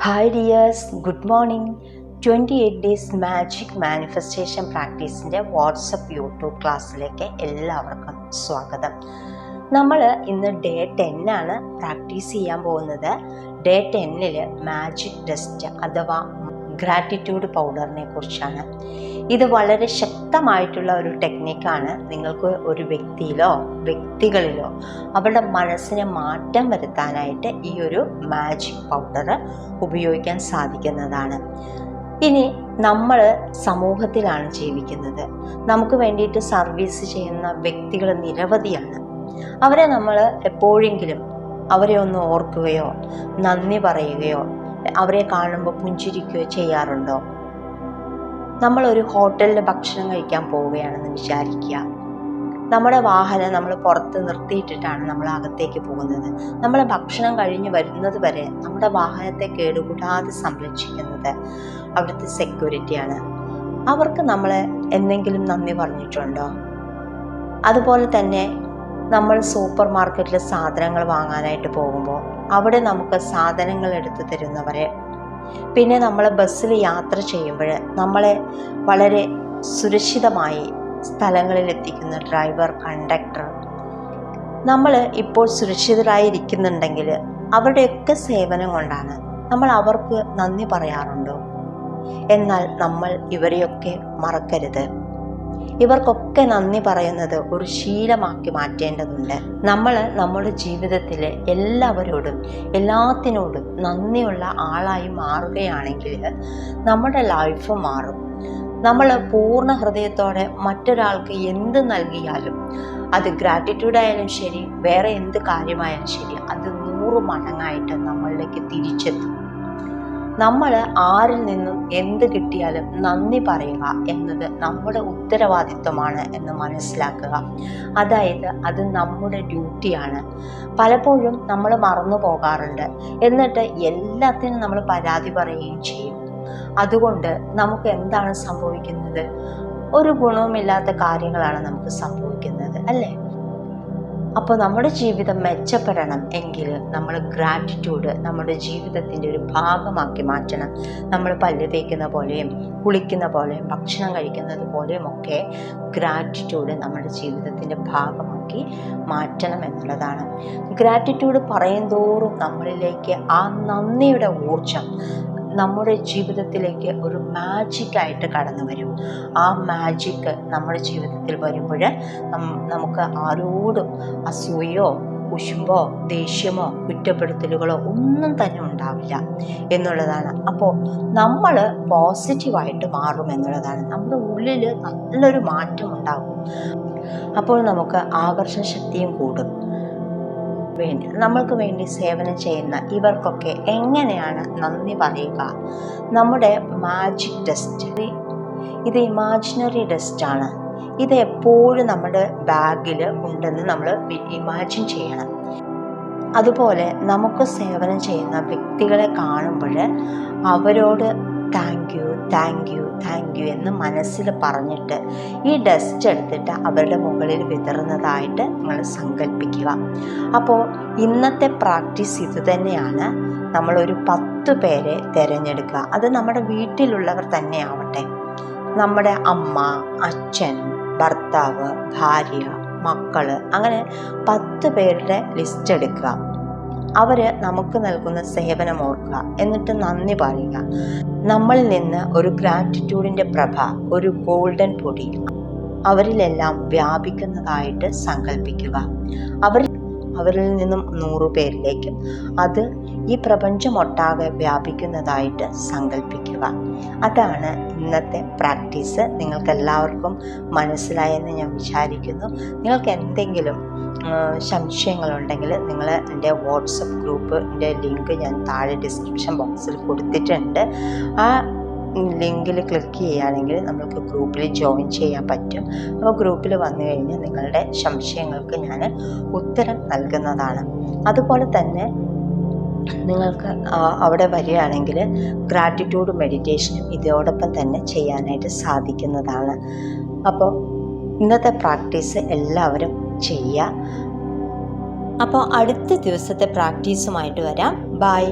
Hi dears, good morning. 28 days magic manifestation പ്രാക്ടീസിൻ്റെ WhatsApp YouTube ക്ലാസ്സിലേക്ക് എല്ലാവർക്കും സ്വാഗതം. നമ്മൾ ഇന്ന് ഡേ 10 ആണ് പ്രാക്ടീസ് ചെയ്യാൻ പോകുന്നത്. ഡേ 10 മാജിക് ഡസ്റ്റ് അഥവാ ഗ്രാറ്റിറ്റ്യൂഡ് പൗഡറിനെ കുറിച്ചാണ്. ഇത് വളരെ ശക്തമായിട്ടുള്ള ഒരു ടെക്നിക്കാണ്. നിങ്ങൾക്ക് ഒരു വ്യക്തികളിലോ അവരുടെ മനസ്സിനെ മാറ്റം വരുത്താനായിട്ട് ഈ ഒരു മാജിക് പൗഡർ ഉപയോഗിക്കാൻ സാധിക്കുന്നതാണ്. ഇനി നമ്മൾ സമൂഹത്തിലാണ് ജീവിക്കുന്നത്. നമുക്ക് വേണ്ടിയിട്ട് സർവീസ് ചെയ്യുന്ന വ്യക്തികൾ നിരവധിയാണ്. അവരെ നമ്മൾ എപ്പോഴെങ്കിലും അവരെ ഒന്ന് ഓർക്കുകയോ നന്ദി പറയുകയോ അവരെ കാണുമ്പോൾ പുഞ്ചിരിക്കുകയോ ചെയ്യാറുണ്ടോ? നമ്മളൊരു ഹോട്ടലിൽ ഭക്ഷണം കഴിക്കാൻ പോവുകയാണെന്ന് വിചാരിക്കുക. നമ്മുടെ വാഹനം നമ്മൾ പുറത്ത് നിർത്തിയിട്ടിട്ടാണ് നമ്മൾ അകത്തേക്ക് പോകുന്നത്. നമ്മൾ ഭക്ഷണം കഴിഞ്ഞ് വരുന്നത് വരെ നമ്മുടെ വാഹനത്തെ കേടുകൂടാതെ സംരക്ഷിക്കുന്നത് അവിടുത്തെ സെക്യൂരിറ്റിയാണ്. അവർക്ക് നമ്മളെ എന്തെങ്കിലും നന്ദി പറഞ്ഞിട്ടുണ്ടോ? അതുപോലെ തന്നെ നമ്മൾ സൂപ്പർ മാർക്കറ്റിൽ സാധനങ്ങൾ വാങ്ങാനായിട്ട് പോകുമ്പോൾ അവിടെ നമുക്ക് സാധനങ്ങൾ എടുത്തു തരുന്നവരെ, പിന്നെ നമ്മൾ ബസ്സിൽ യാത്ര ചെയ്യുമ്പോൾ നമ്മളെ വളരെ സുരക്ഷിതമായി സ്ഥലങ്ങളിൽ എത്തിക്കുന്ന ഡ്രൈവർ, കണ്ടക്ടർ, നമ്മൾ ഇപ്പോൾ സുരക്ഷിതരായിരിക്കുന്നുണ്ടെങ്കിൽ അവരുടെയൊക്കെ സേവനം കൊണ്ടാണ്. നമ്മൾ അവർക്ക് നന്ദി പറയാറുണ്ടോ? എന്നാൽ നമ്മൾ ഇവരെയൊക്കെ മറക്കരുത്. ഇവർക്കൊക്കെ നന്ദി പറയുന്നത് ഒരു ശീലമാക്കി മാറ്റേണ്ടതുണ്ട്. നമ്മൾ നമ്മുടെ ജീവിതത്തിൽ എല്ലാവരോടും എല്ലാത്തിനോടും നന്ദിയുള്ള ആളായി മാറുകയാണെങ്കിൽ നമ്മുടെ ലൈഫ് മാറും. നമ്മൾ പൂർണ്ണ ഹൃദയത്തോടെ മറ്റൊരാൾക്ക് എന്ത് നൽകിയാലും, അത് ഗ്രാറ്റിറ്റ്യൂഡ് ആയാലും ശരി, വേറെ എന്ത് കാര്യമായാലും ശരി, അത് 100 മടങ്ങായിട്ട് നമ്മളിലേക്ക് തിരിച്ചെത്തും. നമ്മൾ ആരിൽ നിന്നും എന്ത് കിട്ടിയാലും നന്ദി പറയുക എന്നത് നമ്മുടെ ഉത്തരവാദിത്വമാണ് എന്ന് മനസ്സിലാക്കുക. അതായത് അത് നമ്മുടെ ഡ്യൂട്ടിയാണ്. പലപ്പോഴും നമ്മൾ മറന്നു പോകാറുണ്ട്. എന്നിട്ട് എല്ലാത്തിനും നമ്മൾ പരാതി പറയുകയും ചെയ്യും. അതുകൊണ്ട് നമുക്ക് എന്താണ് സംഭവിക്കുന്നത്? ഒരു ഗുണവുമില്ലാത്ത കാര്യങ്ങളാണ് നമുക്ക് സംഭവിക്കുന്നത്, അല്ലേ? അപ്പോൾ നമ്മുടെ ജീവിതം മെച്ചപ്പെടണം എങ്കിൽ നമ്മൾ ഗ്രാറ്റിറ്റ്യൂഡ് നമ്മുടെ ജീവിതത്തിൻ്റെ ഒരു ഭാഗമാക്കി മാറ്റണം. നമ്മൾ പല്ല് തേക്കുന്ന പോലെയും കുളിക്കുന്ന പോലെയും ഭക്ഷണം കഴിക്കുന്നത് പോലെയും ഒക്കെ ഗ്രാറ്റിറ്റ്യൂഡ് നമ്മുടെ ജീവിതത്തിൻ്റെ ഭാഗമാക്കി മാറ്റണം എന്നുള്ളതാണ്. ഗ്രാറ്റിറ്റ്യൂഡ് പറയും തോറും നമ്മളിലേക്ക് ആ നന്ദിയുടെ ഊർജം നമ്മുടെ ജീവിതത്തിലേക്ക് ഒരു മാജിക്കായിട്ട് കടന്നു വരും. ആ മാജിക്ക് നമ്മുടെ ജീവിതത്തിൽ വരുമ്പോൾ നമുക്ക് ആരോടും അസൂയയോ കുശുമ്പോ ദേഷ്യമോ കുറ്റപ്പെടുത്തലുകളോ ഒന്നും തന്നെ ഉണ്ടാവില്ല എന്നുള്ളതാണ്. അപ്പോൾ നമ്മൾ പോസിറ്റീവായിട്ട് മാറും എന്നുള്ളതാണ്. നമ്മുടെ ഉള്ളിൽ നല്ലൊരു മാറ്റം ഉണ്ടാകും. അപ്പോൾ നമുക്ക് ആകർഷണ ശക്തിയും കൂടും. നമ്മൾക്ക് വേണ്ടി സേവനം ചെയ്യുന്ന ഇവർക്കൊക്കെ എങ്ങനെയാണ് നന്ദി പറയുക? നമ്മുടെ മാജിക് ഡസ്റ്റ്, ഇത് ഇമാജിനറി ഡസ്റ്റാണ്. ഇത് എപ്പോഴും നമ്മുടെ ബാഗിൽ ഉണ്ടെന്ന് നമ്മൾ ഇമാജിൻ ചെയ്യണം. അതുപോലെ നമുക്ക് സേവനം ചെയ്യുന്ന വ്യക്തികളെ കാണുമ്പോൾ അവരോട് thank you thank you thank you എന്ന് മനസ്സിൽ പറഞ്ഞിട്ട് ഈ ഡസ്റ്റ് എടുത്തിട്ട് അവരുടെ മുകളിൽ വിതറുന്നതായിട്ട് നിങ്ങൾ സങ്കല്പിക്കുക. അപ്പോൾ ഇന്നത്തെ പ്രാക്ടീസ് ഇത് തന്നെയാണ്. നമ്മളൊരു 10 പേരെ തിരഞ്ഞെടുക്കുക. അത് നമ്മുടെ വീട്ടിലുള്ളവർ തന്നെ ആവട്ടെ. നമ്മുടെ അമ്മ, അച്ഛൻ, ഭർത്താവ്, ഭാര്യ, മക്കൾ, അങ്ങനെ 10 പേരുടെ ലിസ്റ്റ് എടുക്കുക. അവർ നമുക്ക് നൽകുന്ന സേവനം ഓർക്കുക. എന്നിട്ട് നന്ദി പറയുക. നമ്മളിൽ നിന്ന് ഒരു ഗ്രാറ്റിറ്റ്യൂഡിൻ്റെ പ്രഭ, ഒരു ഗോൾഡൻ പൊടി അവരിലെല്ലാം വ്യാപിക്കുന്നതായിട്ട് സങ്കല്പിക്കുക. അവരിൽ നിന്നും 100 പേരിലേക്കും അത് ഈ പ്രപഞ്ചമൊട്ടാകെ വ്യാപിക്കുന്നതായിട്ട് സങ്കല്പിക്കുക. അതാണ് ഇന്നത്തെ പ്രാക്ടീസ്. നിങ്ങൾക്ക് എല്ലാവർക്കും മനസ്സിലായെന്ന് ഞാൻ വിചാരിക്കുന്നു. നിങ്ങൾക്ക് എന്തെങ്കിലും സംശയങ്ങളുണ്ടെങ്കിൽ നിങ്ങൾ എൻ്റെ വാട്സപ്പ് ഗ്രൂപ്പിൻ്റെ ലിങ്ക് ഞാൻ താഴെ ഡിസ്ക്രിപ്ഷൻ ബോക്സിൽ കൊടുത്തിട്ടുണ്ട്. ആ ലിങ്കിൽ ക്ലിക്ക് ചെയ്യുകയാണെങ്കിൽ നമുക്ക് ഗ്രൂപ്പിൽ ജോയിൻ ചെയ്യാൻ പറ്റും. അപ്പോൾ ഗ്രൂപ്പിൽ വന്നു കഴിഞ്ഞാൽ നിങ്ങളുടെ സംശയങ്ങൾക്ക് ഞാൻ ഉത്തരം നൽകുന്നതാണ്. അതുപോലെ തന്നെ നിങ്ങൾക്ക് അവിടെ വരികയാണെങ്കിൽ ഗ്രാറ്റിറ്റ്യൂഡ് മെഡിറ്റേഷനും ഇതോടൊപ്പം തന്നെ ചെയ്യാനായിട്ട് സാധിക്കുന്നതാണ്. അപ്പോൾ ഇന്നത്തെ പ്രാക്ടീസ് എല്ലാവരും ചെയ്യുക. അപ്പോൾ അടുത്ത ദിവസത്തെ പ്രാക്ടീസുമായിട്ട് വരാം. ബൈ.